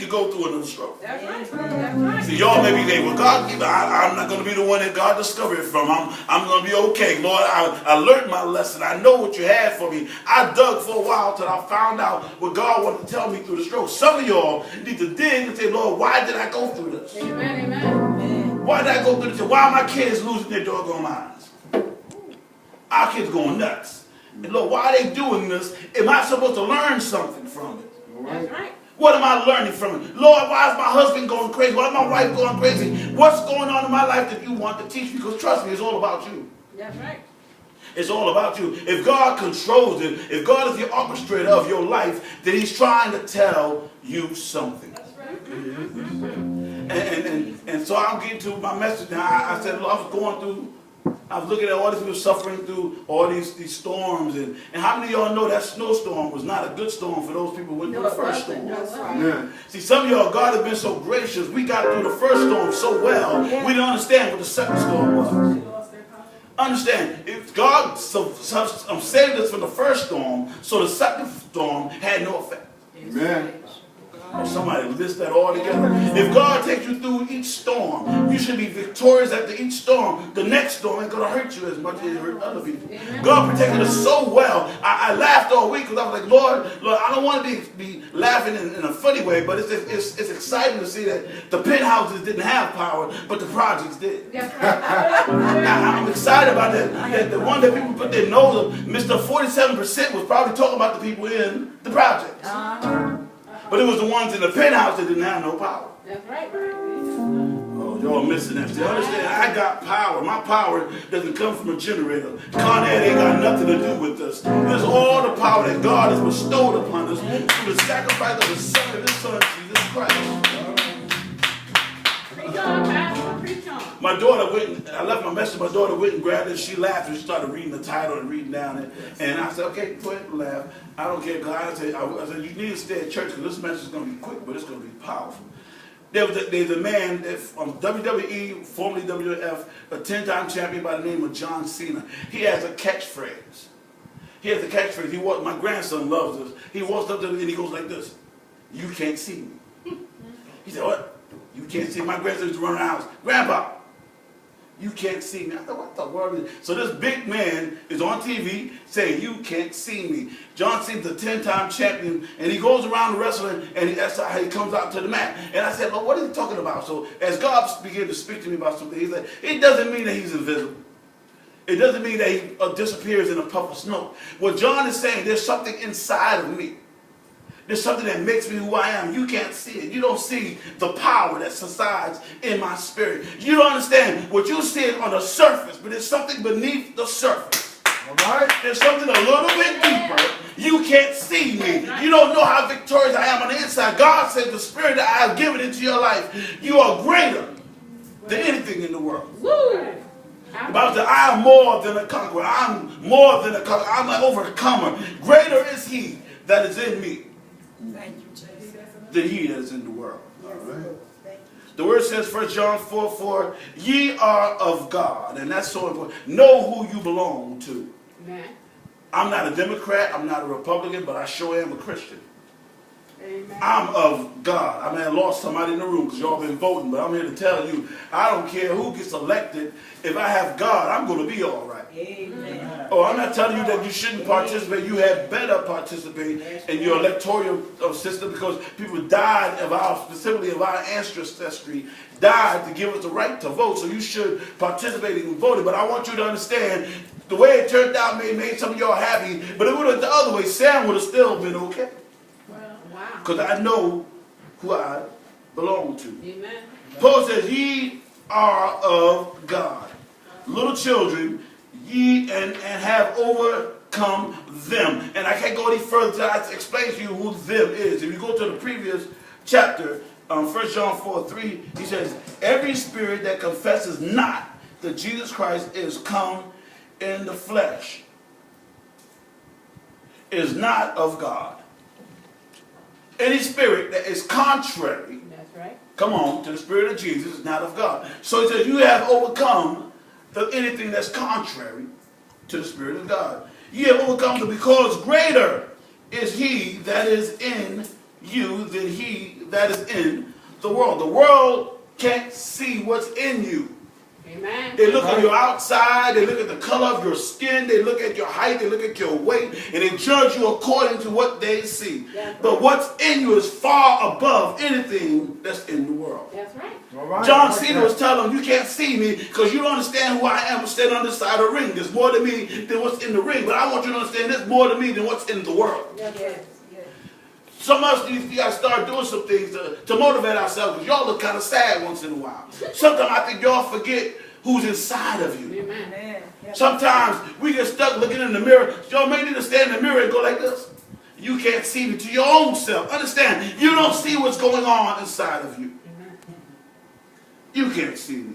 to go through another struggle. That's right. That's right. See, y'all may be there. Well, God, I'm not going to be the one that God discovered it from. I'm going to be okay. Lord, I learned my lesson. I know what you had for me. I dug for a while till I found out what God wanted to tell me through the struggle. Some of y'all need to dig and say, Lord, why did I go through this? Amen, amen. Why did I go through this? Why are my kids losing their doggone minds? Our kids going nuts. And Lord, why are they doing this? Am I supposed to learn something from it? That's right. What am I learning from it? Lord, why is my husband going crazy? Why is my wife going crazy? What's going on in my life that you want to teach me? Because trust me, it's all about you. That's right. It's all about you. If God controls it, if God is the orchestrator of your life, then he's trying to tell you something. That's right. And so I'm getting to my message now. I said, Lord, I was looking at all these people suffering through all these storms. And how many of y'all know that snowstorm was not a good storm for those people who went through the first storm? Yeah. See, some of y'all, God has been so gracious. We got through the first storm so well, we didn't understand what the second storm was. Understand, if God saved us from the first storm, so the second storm had no effect. Amen. Oh, somebody list that all together. If God takes you through each storm, you should be victorious after each storm. The next storm ain't going to hurt you as much as it hurt other people. God protected us so well. I laughed all week because I was like, Lord, I don't want to be laughing in a funny way, but it's exciting to see that the penthouses didn't have power, but the projects did. That's right. I'm excited about that. The one that people put their nose up, Mr. 47% was probably talking about the people in the projects. But it was the ones in the penthouse that didn't have no power. That's right. Oh, y'all missing that. See, understand, I got power. My power doesn't come from a generator. Con Ed ain't got nothing to do with us. There's all the power that God has bestowed upon us through the sacrifice of His Son, Jesus Christ. Preach on, Pastor. Preach on. My daughter went, I left my message, my daughter went and grabbed it. She laughed and she started reading the title and reading down it. And I said, okay, go ahead and laugh. I don't care, because I said, you need to stay at church because this message is going to be quick, but it's going to be powerful. There's a man from WWE, formerly WWF, a 10-time champion by the name of John Cena. He has a catchphrase. My grandson loves this. He walks up to me and he goes like this: "You can't see me." He said, "What? You can't see me?" My grandson used to run around the house. "Grandpa, you can't see me." I thought, what the world is? So this big man is on TV saying, "You can't see me." John Cena's a 10-time champion, and he goes around the wrestling, and that's how he comes out to the mat. And I said, "Well, what is he talking about?" So as God began to speak to me about something, he said, it doesn't mean that he's invisible. It doesn't mean that he disappears in a puff of smoke. What John is saying, there's something inside of me. There's something that makes me who I am. You can't see it. You don't see the power that resides in my spirit. You don't understand what you see on the surface, but there's something beneath the surface. All right? There's something a little bit deeper. You can't see me. You don't know how victorious I am on the inside. God said, the spirit that I have given into your life, you are greater than anything in the world. Woo! The Bible says, I am more than a conqueror. I'm more than a conqueror. I'm an overcomer. Greater is he that is in me than he that is in the world. The word says, 1 John 4:4, ye are of God. And that's so important. Know who you belong to. Amen. I'm not a Democrat. I'm not a Republican, but I sure am a Christian. Amen. I'm of God. I may have lost somebody in the room because y'all been voting, but I'm here to tell you, I don't care who gets elected. If I have God, I'm going to be all right. Amen. Oh, I'm not telling you that you shouldn't participate. You had better participate in your electoral system, because people died specifically of our ancestry, died to give us the right to vote. So you should participate in voting. But I want you to understand, the way it turned out made some of y'all happy, but it would have the other way. Sam would have still been okay. Wow. Because I know who I belong to. Amen. Paul says, ye are of God. Little children, ye and have overcome them. And I can't go any further until I explain to you who them is. If you go to the previous chapter, 1 John 4:3, he says, every spirit that confesses not that Jesus Christ is come in the flesh is not of God. Any spirit that is contrary, That's right. come on, to the spirit of Jesus is not of God. So he says, you have overcome anything that's contrary to the spirit of God. You have overcome them, because greater is he that is in you than he that is in the world. The world can't see what's in you. Amen. They look at your outside, they look at the color of your skin, they look at your height, they look at your weight, and they judge you according to what they see. But what's in you is far above anything that's in the world. That's right. John Cena was telling them, you can't see me because you don't understand who I am. I'm standing on this side of the ring. There's more to me than what's in the ring. But I want you to understand there's more to me than what's in the world. Yes. Some of us, you got to start doing some things to motivate ourselves, because y'all look kind of sad once in a while. Sometimes I think y'all forget who's inside of you. Amen. Sometimes we get stuck looking in the mirror. Y'all may need to stand in the mirror and go like this. You can't see me to your own self. Understand, you don't see what's going on inside of you. You can't see me.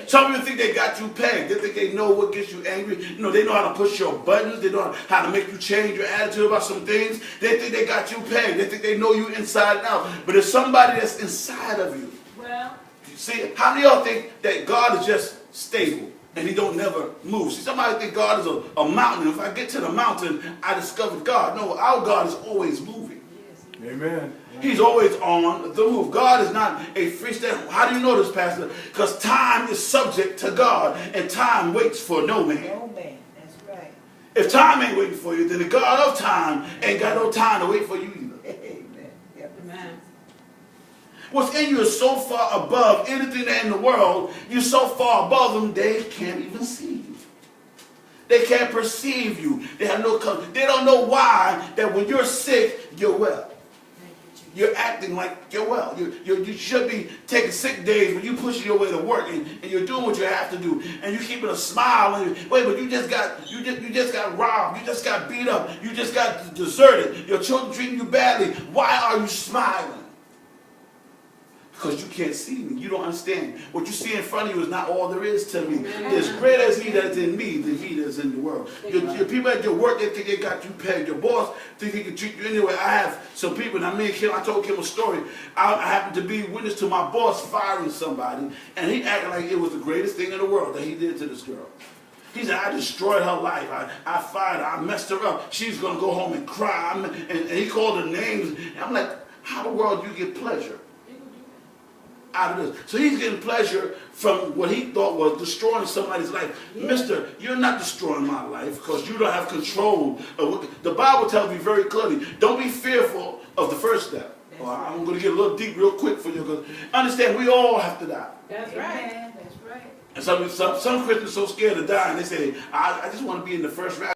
Some of you think they got you pegged. They think they know what gets you angry. You know, they know how to push your buttons. They know how to make you change your attitude about some things. They think they got you pegged. They think they know you inside and out. But there's somebody that's inside of you. Well, see, how many of y'all think that God is just stable and he don't never move? See, somebody think God is a mountain. If I get to the mountain, I discovered God. No, our God is always moving. Amen. He's always on the move. God is not a freestanding. How do you know this, Pastor? Because time is subject to God, and time waits for no man. No man, that's right. If time ain't waiting for you, then the God of time ain't got no time to wait for you either. Amen. Yep. amen. What's in you is so far above anything that in the world. You're so far above them, they can't even see you. They can't perceive you. They have no color. They don't know why that when you're sick, you're well. You're acting like you're well. You should be taking sick days, but you pushing your way to work and you're doing what you have to do, and you keeping a smile. And wait, but you just got robbed. You just got beat up. You just got deserted. Your children treating you badly. Why are you smiling? Because you can't see me. You don't understand. What you see in front of you is not all there is to me. There's greater is he that is in me than he that is in the world. Your people at your work, they think they got you pegged. Your boss think he can treat you anyway. I have some people, and I told Kim a story. I happened to be witness to my boss firing somebody, and he acted like it was the greatest thing in the world that he did to this girl. He said, I destroyed her life. I fired her. I messed her up. She's going to go home and cry. And he called her names. And I'm like, how in the world do you get pleasure out of this? So he's getting pleasure from what he thought was destroying somebody's life. Mister, you're not destroying my life because you don't have control of what the Bible tells me very clearly. Don't be fearful of the first step. Well, I'm going to get a little deep real quick for you, because understand, we all have to die. That's right. Amen. That's right. And some Christians are so scared to die, and they say, I just want to be in the first rapture.